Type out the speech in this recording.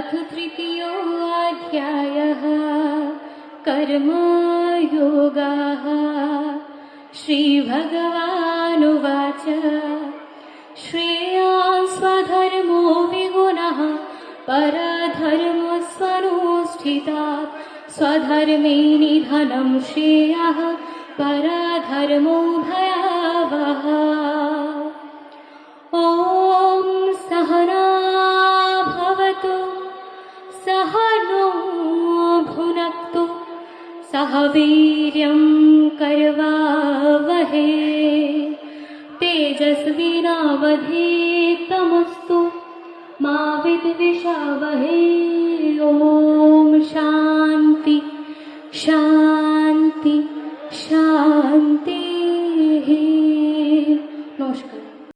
अथ तृतीयोऽध्यायः कर्मयोगः। श्रीभगवानुवाच श्रेयान् स्वधर्मो विगुणः परधर्मस्वनुष्ठितात् स्वधर्मे निधनं श्रेयः परधर्मो भयावहः। ॐ सहना भवतु सहनो भुनक्तु सह वीर्यं करवावहै तेजस्विनावधीतमस्तु मा विद्विषावहै।